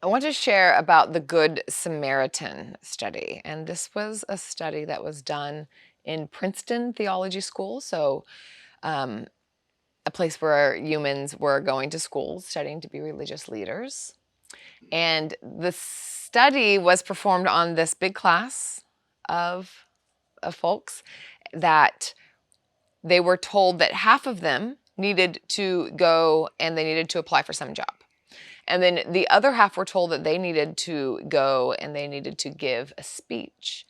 I want to share about the Good Samaritan study. And this was a study that was done in Princeton Theology School. So a place where humans were going to school studying to be religious leaders. And the study was performed on this big class of folks that they were told that half of them needed to go and they needed to apply for some job. And then the other half were told that they needed to go and they needed to give a speech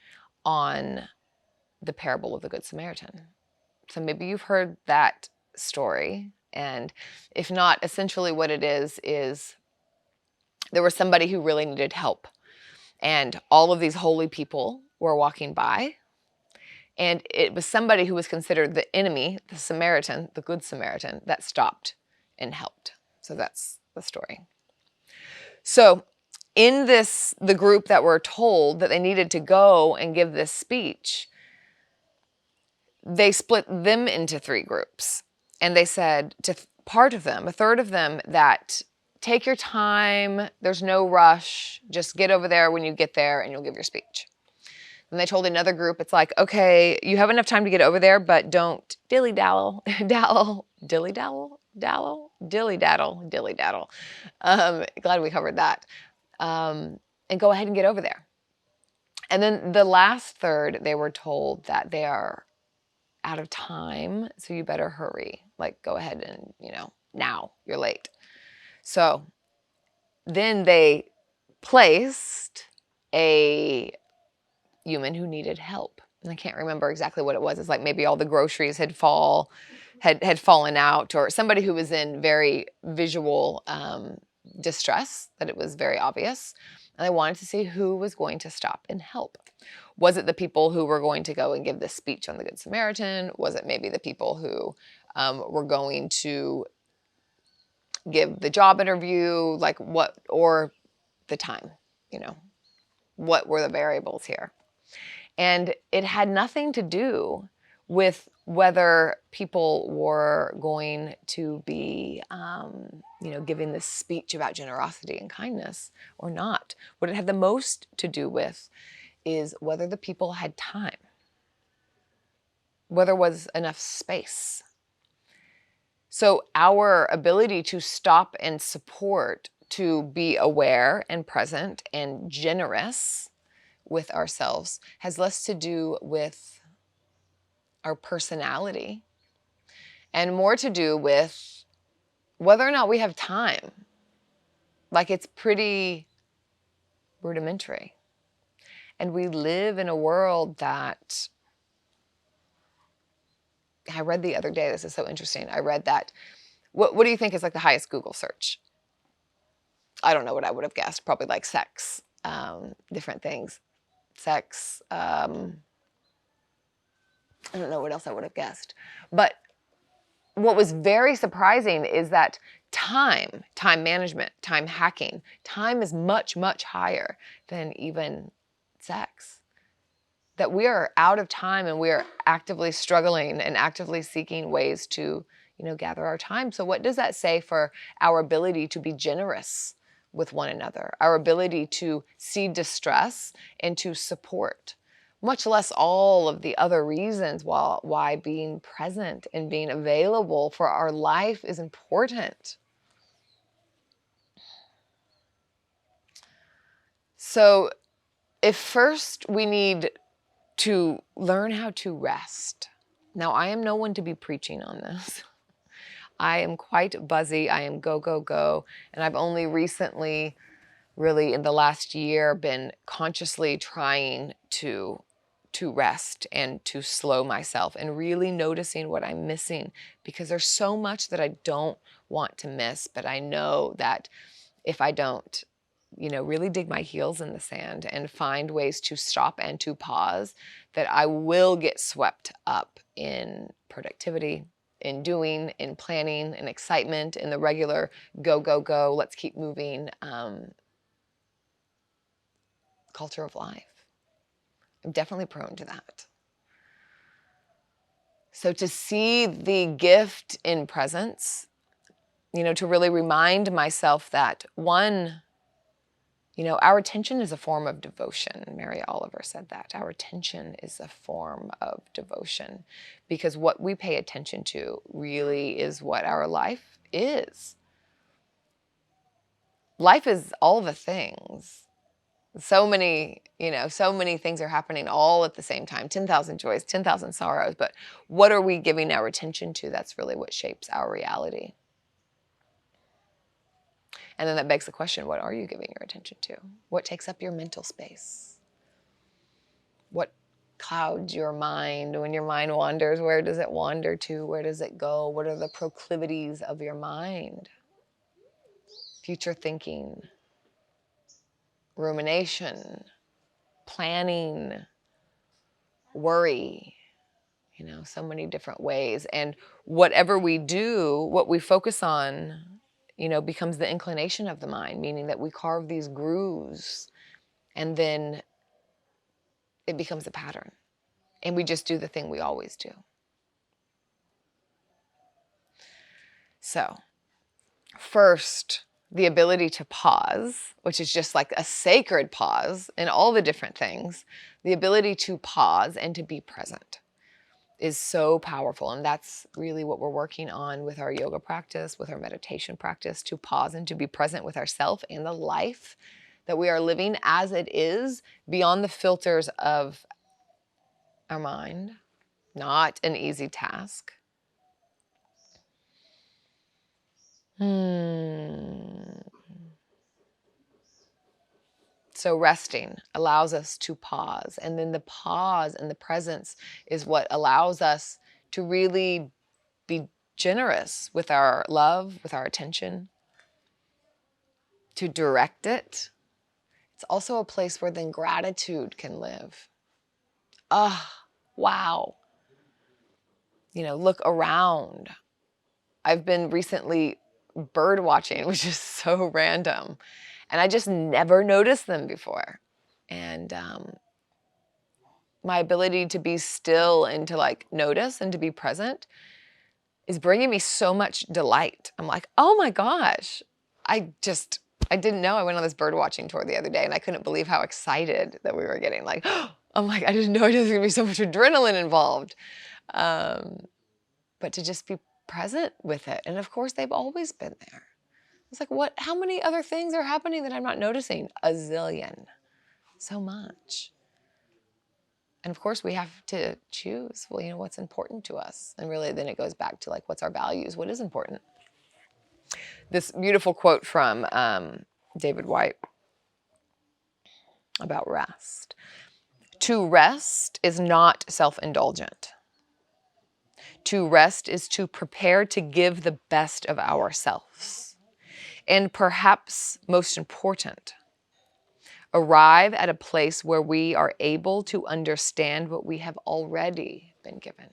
on the parable of the Good Samaritan. So maybe you've heard that story. And if not, essentially what it is there was somebody who really needed help. And all of these holy people were walking by. And it was somebody who was considered the enemy, the Samaritan, the Good Samaritan, that stopped and helped. So that's the story. So in the group that were told that they needed to go and give this speech, they split them into 3 groups. And they said to part of them, a third of them, that take your time, there's no rush, just get over there when you get there and you'll give your speech. And they told another group, it's like, okay, you have enough time to get over there, but don't dilly-daddle. Glad we covered that. And go ahead and get over there. And then the last third, they were told that they are out of time, so you better hurry. Like, go ahead and, now, you're late. So then they placed a human who needed help. And I can't remember exactly what it was. It's like maybe all the groceries had fallen out, or somebody who was in very visual distress, that it was very obvious. And they wanted to see who was going to stop and help. Was it the people who were going to go and give this speech on the Good Samaritan? Was it maybe the people who were going to give the job interview? Like what, or the time, what were the variables here? And it had nothing to do with whether people were going to be, giving this speech about generosity and kindness or not. What it had the most to do with is whether the people had time, whether there was enough space. So our ability to stop and support, to be aware and present and generous with ourselves, has less to do with our personality and more to do with whether or not we have time. Like, it's pretty rudimentary. And we live in a world that, I read the other day, this is so interesting. I read that, what do you think is like the highest Google search? I don't know what I would have guessed. Probably like sex, different things. Sex, I don't know what else I would have guessed. But what was very surprising is that time management, time hacking, time is much, much higher than even sex. That we are out of time and we are actively struggling and actively seeking ways to, gather our time. So what does that say for our ability to be generous with one another, our ability to see distress and to support, much less all of the other reasons why being present and being available for our life is important. So if first we need to learn how to rest. Now, I am no one to be preaching on this. I am quite buzzy. I am go, go, go. And I've only recently, really in the last year, been consciously trying to rest and to slow myself and really noticing what I'm missing, because there's so much that I don't want to miss, but I know that if I don't, really dig my heels in the sand and find ways to stop and to pause, that I will get swept up in productivity, in doing, in planning, in excitement, in the regular go, go, go, let's keep moving culture of life. I'm definitely prone to that. So to see the gift in presence, to really remind myself that, one, You know, our attention is a form of devotion. Mary Oliver said that. Our attention is a form of devotion, because what we pay attention to really is what our life is. Life is all the things. So many, so many things are happening all at the same time. 10,000 joys, 10,000 sorrows. But what are we giving our attention to? That's really what shapes our reality. And then that begs the question, what are you giving your attention to? What takes up your mental space? What clouds your mind? When your mind wanders, where does it wander to? Where does it go? What are the proclivities of your mind? Future thinking, rumination, planning, worry, so many different ways. And whatever we do, what we focus on, becomes the inclination of the mind, meaning that we carve these grooves and then it becomes a pattern. And we just do the thing we always do. So, first, the ability to pause, which is just like a sacred pause in all the different things. The ability to pause and to be present is so powerful. And that's really what we're working on with our yoga practice, with our meditation practice, to pause and to be present with ourselves and the life that we are living as it is, beyond the filters of our mind. Not an easy task. So resting allows us to pause. And then the pause and the presence is what allows us to really be generous with our love, with our attention, to direct it. It's also a place where then gratitude can live. Wow. Look around. I've been recently bird watching, which is so random. And I just never noticed them before. And my ability to be still and to notice and to be present is bringing me so much delight. I'm like, oh my gosh, I didn't know. I went on this bird watching tour the other day and I couldn't believe how excited that we were getting. I'm like, I didn't know there's gonna be so much adrenaline involved. But to just be present with it. And of course, they've always been there. It's like, how many other things are happening that I'm not noticing? A zillion. So much. And of course, we have to choose, what's important to us. And really, then it goes back to what's our values? What is important? This beautiful quote from David White about rest. To rest is not self-indulgent. To rest is to prepare to give the best of ourselves. And perhaps most important, arrive at a place where we are able to understand what we have already been given.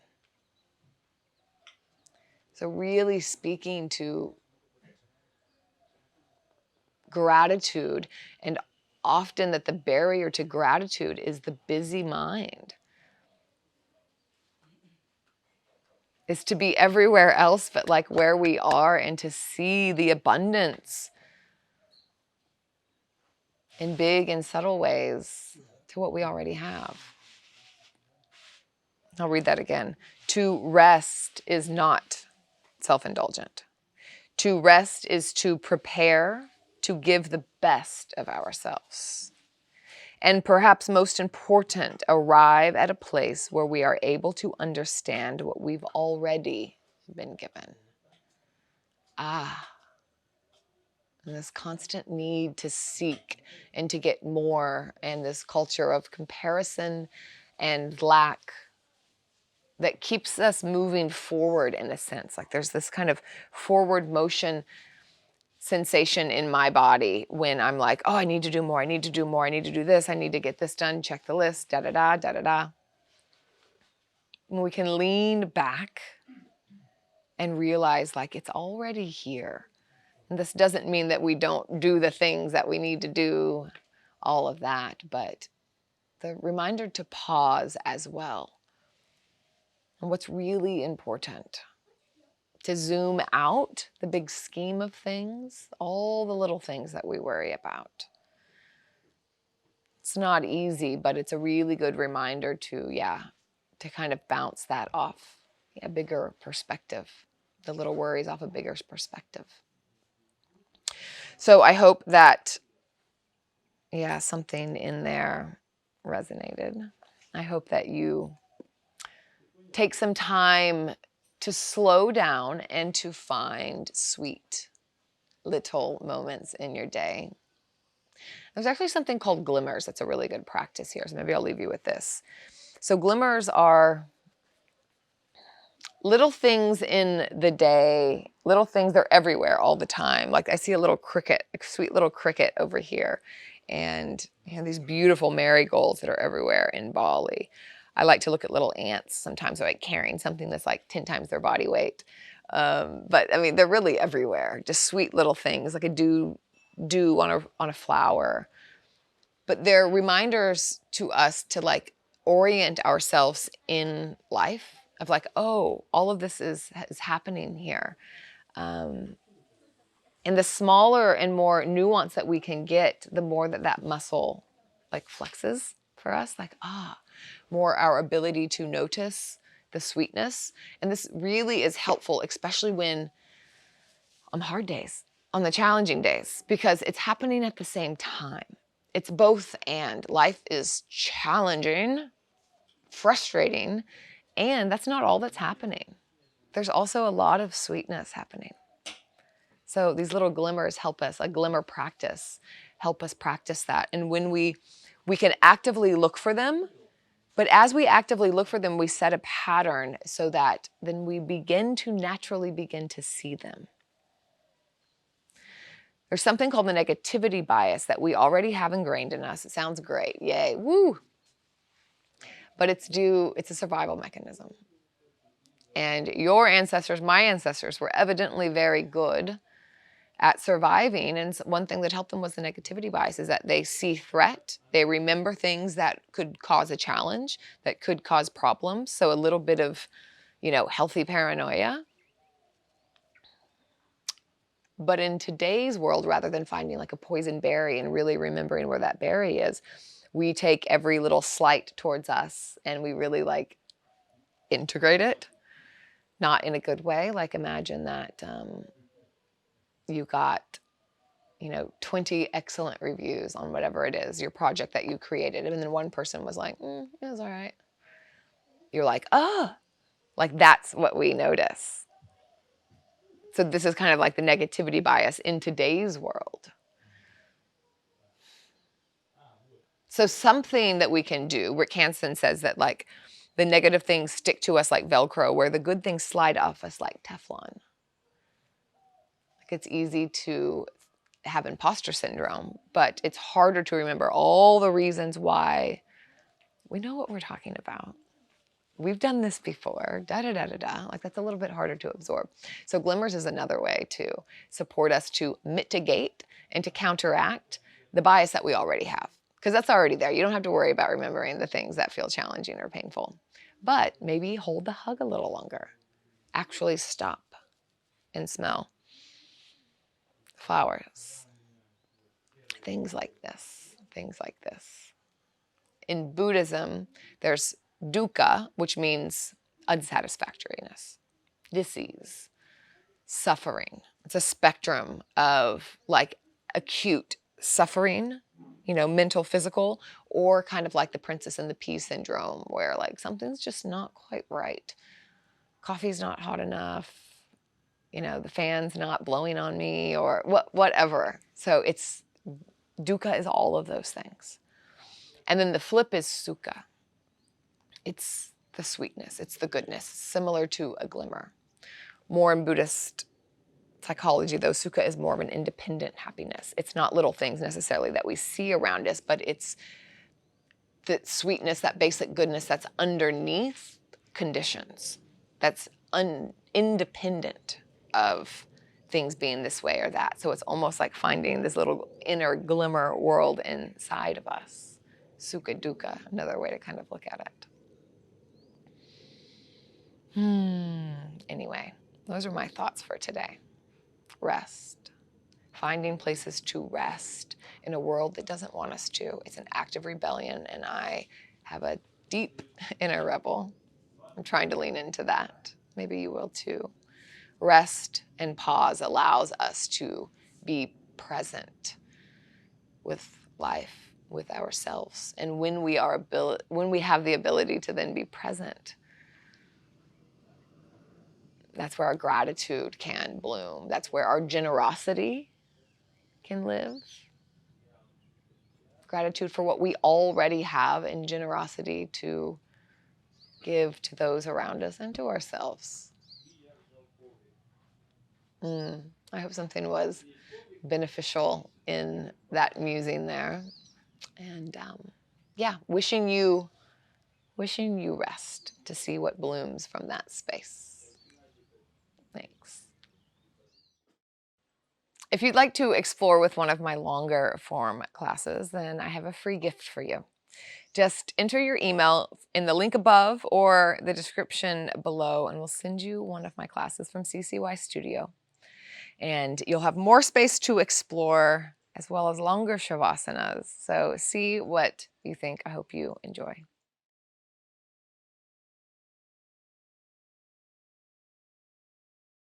So really speaking to gratitude, and often that the barrier to gratitude is the busy mind. Is to be everywhere else but where we are, and to see the abundance in big and subtle ways to what we already have. I'll read that again. To rest is not self-indulgent. To rest is to prepare to give the best of ourselves. And perhaps most important, arrive at a place where we are able to understand what we've already been given. And this constant need to seek and to get more, and this culture of comparison and lack that keeps us moving forward in a sense. There's this kind of forward motion sensation in my body when I'm like, oh, I need to do more, I need to do more, I need to do this, I need to get this done, check the list, da-da-da, da-da-da. When we can lean back and realize it's already here. And this doesn't mean that we don't do the things that we need to do, all of that, but the reminder to pause as well. And what's really important, to zoom out the big scheme of things, all the little things that we worry about. It's not easy, but it's a really good reminder to, to kind of bounce that off a bigger perspective, the little worries off a bigger perspective. So I hope that, something in there resonated. I hope that you take some time to slow down and to find sweet little moments in your day. There's actually something called glimmers. That's a really good practice here. So maybe I'll leave you with this. So glimmers are little things in the day, little things, they're everywhere all the time. Like I see a little cricket, a sweet little cricket over here. And these beautiful marigolds that are everywhere in Bali. I like to look at little ants sometimes, like carrying something that's like 10 times their body weight. But I mean, they're really everywhere. Just sweet little things, like a dew on a flower. But they're reminders to us to like orient ourselves in life of like, oh, all of this is happening here. And the smaller and more nuance that we can get, the more that muscle like flexes for us, like, more our ability to notice the sweetness. And this really is helpful, especially when on hard days, on the challenging days, because it's happening at the same time. It's both and. Life is challenging, frustrating, and that's not all that's happening. There's also a lot of sweetness happening. So these little glimmers help us, a glimmer practice, help us practice that. And when we can actively look for them, but as we actively look for them, we set a pattern so that then we naturally begin to see them. There's something called the negativity bias that we already have ingrained in us. It sounds great. Yay. Woo. But it's a survival mechanism. And your ancestors, my ancestors, were evidently very good at surviving. And one thing that helped them was the negativity bias, is that they see threat. They remember things that could cause a challenge, that could cause problems. So a little bit of, healthy paranoia. But in today's world, rather than finding like a poison berry and really remembering where that berry is, we take every little slight towards us and we really like integrate it, not in a good way. Like imagine that you got, 20 excellent reviews on whatever it is, your project that you created. And then one person was like, it was all right. You're like, like that's what we notice. So this is kind of like the negativity bias in today's world. So something that we can do, Rick Hansen says that like the negative things stick to us like Velcro, where the good things slide off us like Teflon. Like it's easy to have imposter syndrome, but it's harder to remember all the reasons why. We know what we're talking about. We've done this before, da-da-da-da-da. Like that's a little bit harder to absorb. So glimmers is another way to support us to mitigate and to counteract the bias that we already have. Because that's already there. You don't have to worry about remembering the things that feel challenging or painful. But maybe hold the hug a little longer. Actually stop and smell flowers. Things like this. Things like this. In Buddhism, there's dukkha, which means unsatisfactoriness, disease, suffering. It's a spectrum of like acute suffering, mental, physical, or kind of like the Princess and the Pea syndrome, where like something's just not quite right. Coffee's not hot enough, the fan's not blowing on me, or whatever. So dukkha is all of those things. And then the flip is sukha. It's the sweetness, it's the goodness, similar to a glimmer. More in Buddhist psychology, though, sukha is more of an independent happiness. It's not little things necessarily that we see around us, but it's the sweetness, that basic goodness that's underneath conditions, that's independent of things being this way or that. So it's almost like finding this little inner glimmer world inside of us. Sukha dukkha, another way to kind of look at it. Anyway, those are my thoughts for today. Rest. finding places to rest in a world that doesn't want us to. It's an act of rebellion, and I have a deep inner rebel. I'm trying to lean into that. Maybe you will too. Rest and pause allows us to be present with life, with ourselves. And when we have the ability to then be present, that's where our gratitude can bloom. That's where our generosity can live. Gratitude for what we already have, and generosity to give to those around us and to ourselves. I hope something was beneficial in that musing there. And yeah, wishing you rest to see what blooms from that space. Thanks. If you'd like to explore with one of my longer form classes, then I have a free gift for you. Just enter your email in the link above or the description below, and we'll send you one of my classes from CCY Studio. And you'll have more space to explore, as well as longer Shavasanas. So see what you think. I hope you enjoy.